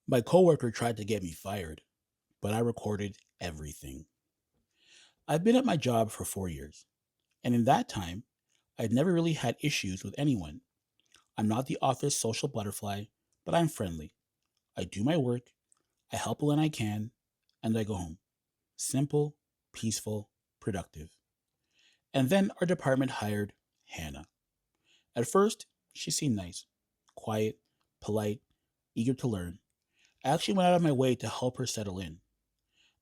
My coworker tried to get me fired, but I recorded everything. I've been at my job for 4 years, and in that time, I'd never really had issues with anyone. I'm not the office social butterfly, but I'm friendly. I do my work, I help when I can, and I go home. Simple, peaceful, productive. And then our department hired Hannah. At first, she seemed nice, quiet, polite, eager to learn. I actually went out of my way to help her settle in.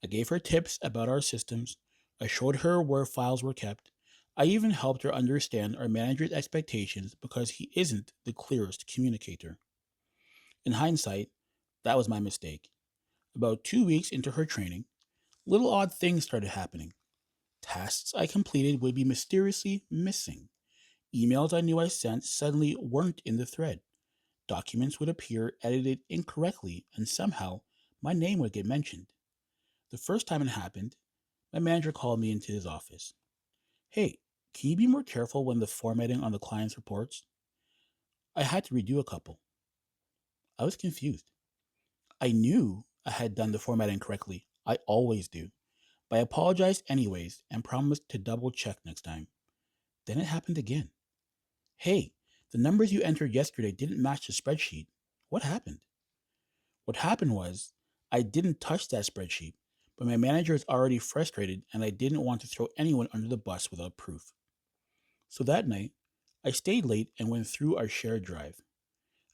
I gave her tips about our systems. I showed her where files were kept. I even helped her understand our manager's expectations because he isn't the clearest communicator. In hindsight, that was my mistake. About 2 weeks into her training, little odd things started happening. Tasks I completed would be mysteriously missing. Emails I knew I sent suddenly weren't in the thread. Documents would appear edited incorrectly, and somehow my name would get mentioned. The first time it happened, my manager called me into his office. Hey, can you be more careful when the formatting on the client's reports? I had to redo a couple. I was confused. I knew I had done the formatting correctly. I always do. But I apologized anyways and promised to double check next time. Then it happened again. Hey, the numbers you entered yesterday didn't match the spreadsheet. What happened? What happened was I didn't touch that spreadsheet, but my manager is already frustrated and I didn't want to throw anyone under the bus without proof. So that night, I stayed late and went through our shared drive.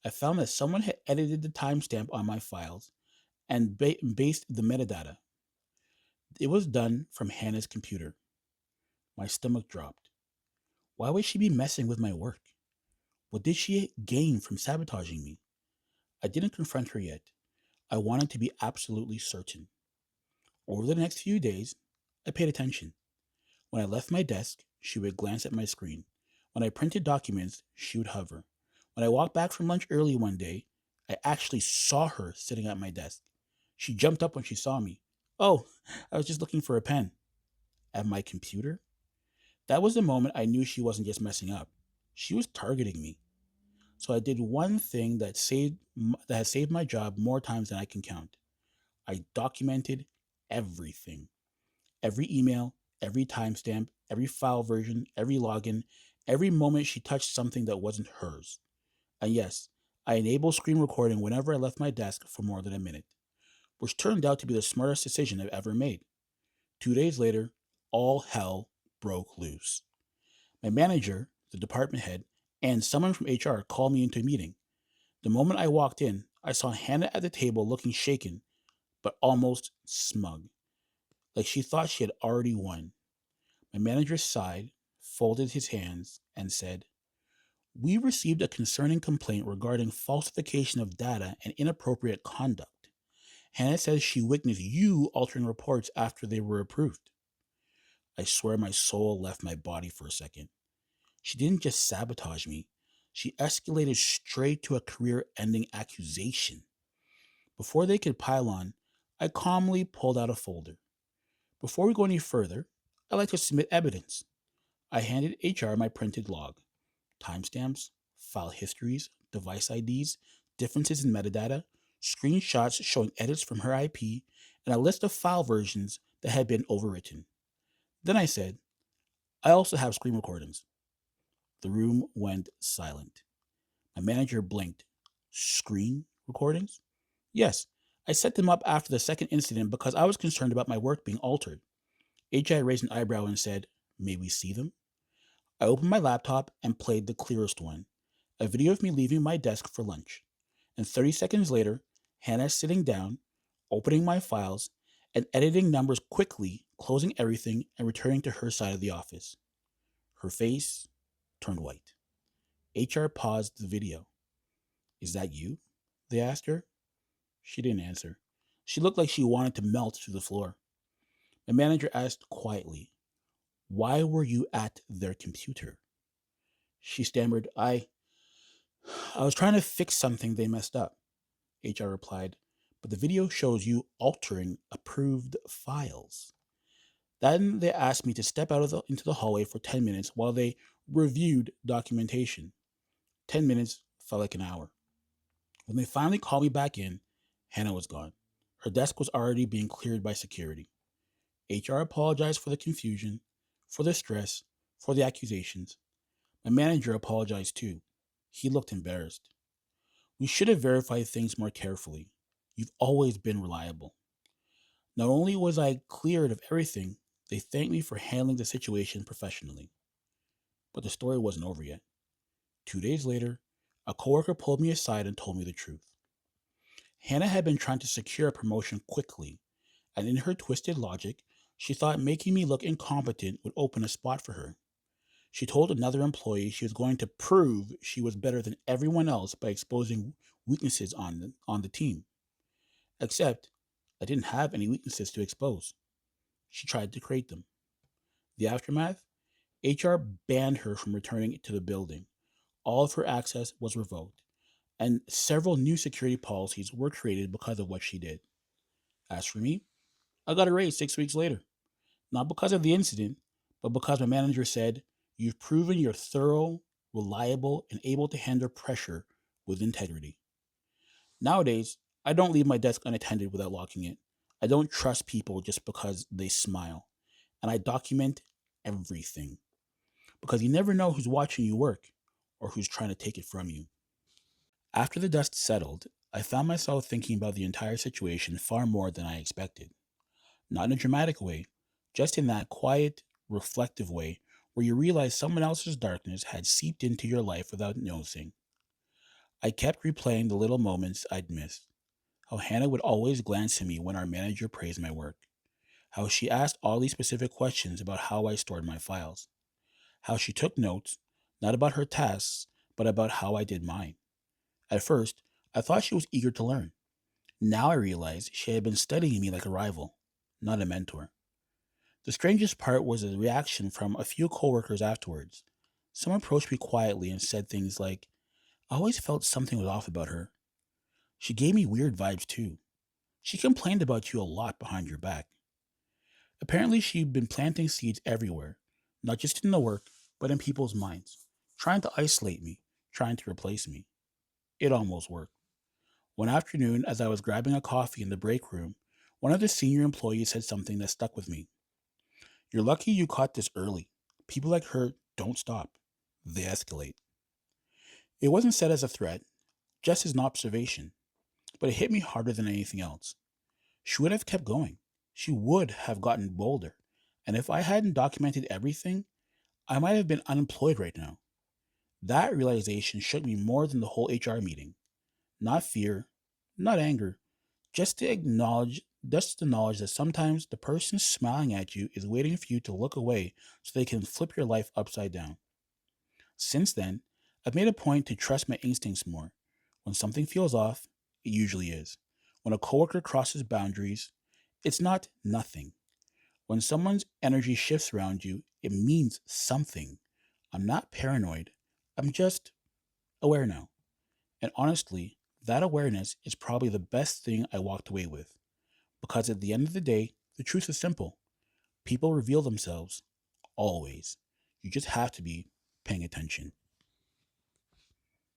I found that someone had edited the timestamp on my files and based the metadata. It was done from Hannah's computer. My stomach dropped. Why would she be messing with my work? What did she gain from sabotaging me? I didn't confront her yet. I wanted to be absolutely certain. Over the next few days, I paid attention. When I left my desk, she would glance at my screen. When I printed documents, she would hover. When I walked back from lunch early one day, I actually saw her sitting at my desk. She jumped up when she saw me. Oh, I was just looking for a pen. At my computer? That was the moment I knew she wasn't just messing up. She was targeting me. So I did one thing that has saved my job more times than I can count. I documented everything. Every email, every timestamp, every file version, every login, every moment she touched something that wasn't hers. And yes, I enabled screen recording whenever I left my desk for more than a minute, which turned out to be the smartest decision I've ever made. 2 days later, all hell broke loose. My manager, the department head, and someone from HR called me into a meeting. The moment I walked in, I saw Hannah at the table looking shaken, but almost smug, like she thought she had already won. My manager sighed, folded his hands, and said, We received a concerning complaint regarding falsification of data and inappropriate conduct. Hannah says she witnessed you altering reports after they were approved. I swear my soul left my body for a second. She didn't just sabotage me, she escalated straight to a career ending accusation. Before they could pile on, I calmly pulled out a folder. Before we go any further, I'd like to submit evidence. I handed HR my printed log, timestamps, file histories, device IDs, differences in metadata, screenshots showing edits from her IP, and a list of file versions that had been overwritten. Then I said, I also have screen recordings. The room went silent. My manager blinked. Screen recordings? Yes, I set them up after the second incident because I was concerned about my work being altered. HI raised an eyebrow and said, May we see them? I opened my laptop and played the clearest one, a video of me leaving my desk for lunch. And 30 seconds later, Hannah sitting down, opening my files, and editing numbers quickly, closing everything and returning to her side of the office. Her face turned white. HR paused the video. Is that you? They asked her. She didn't answer. She looked like she wanted to melt to the floor. My manager asked quietly, Why were you at their computer? She stammered, I was trying to fix something they messed up. HR replied, but the video shows you altering approved files. Then they asked me to step into the hallway for 10 minutes while they reviewed documentation. 10 minutes felt like an hour. When they finally called me back in, Hannah was gone. Her desk was already being cleared by security. HR apologized for the confusion, for the stress, for the accusations. My manager apologized too. He looked embarrassed. We should have verified things more carefully. You've always been reliable. Not only was I cleared of everything, they thanked me for handling the situation professionally. But the story wasn't over yet. 2 days later, a coworker pulled me aside and told me the truth. Hannah had been trying to secure a promotion quickly, and in her twisted logic, she thought making me look incompetent would open a spot for her. She told another employee she was going to prove she was better than everyone else by exposing weaknesses on the team. Except, I didn't have any weaknesses to expose. She tried to create them. The aftermath? HR banned her from returning to the building. All of her access was revoked, and several new security policies were created because of what she did. As for me, I got a raise 6 weeks later. Not because of the incident, but because my manager said, "You've proven you're thorough, reliable, and able to handle pressure with integrity." Nowadays, I don't leave my desk unattended without locking it. I don't trust people just because they smile. And I document everything. Because you never know who's watching you work or who's trying to take it from you. After the dust settled, I found myself thinking about the entire situation far more than I expected. Not in a dramatic way, just in that quiet, reflective way where you realize someone else's darkness had seeped into your life without noticing. I kept replaying the little moments I'd missed. How Hannah would always glance at me when our manager praised my work. How she asked all these specific questions about how I stored my files. How she took notes, not about her tasks, but about how I did mine. At first, I thought she was eager to learn. Now I realized she had been studying me like a rival, not a mentor. The strangest part was the reaction from a few coworkers afterwards. Some approached me quietly and said things like, "I always felt something was off about her. She gave me weird vibes too. She complained about you a lot behind your back." Apparently, she'd been planting seeds everywhere, not just in the work, but in people's minds, trying to isolate me, trying to replace me. It almost worked. One afternoon, as I was grabbing a coffee in the break room, one of the senior employees said something that stuck with me. "You're lucky you caught this early. People like her don't stop. They escalate." It wasn't said as a threat, just as an observation, but it hit me harder than anything else. She would have kept going. She would have gotten bolder. And if I hadn't documented everything, I might have been unemployed right now. That realization shook me more than the whole HR meeting. Not fear, not anger, just the knowledge that sometimes the person smiling at you is waiting for you to look away so they can flip your life upside down. Since then, I've made a point to trust my instincts more. When something feels off, it usually is. When a coworker crosses boundaries, it's not nothing. When someone's energy shifts around you, it means something. I'm not paranoid. I'm just aware now. And honestly, that awareness is probably the best thing I walked away with. Because at the end of the day, the truth is simple. People reveal themselves, always. You just have to be paying attention.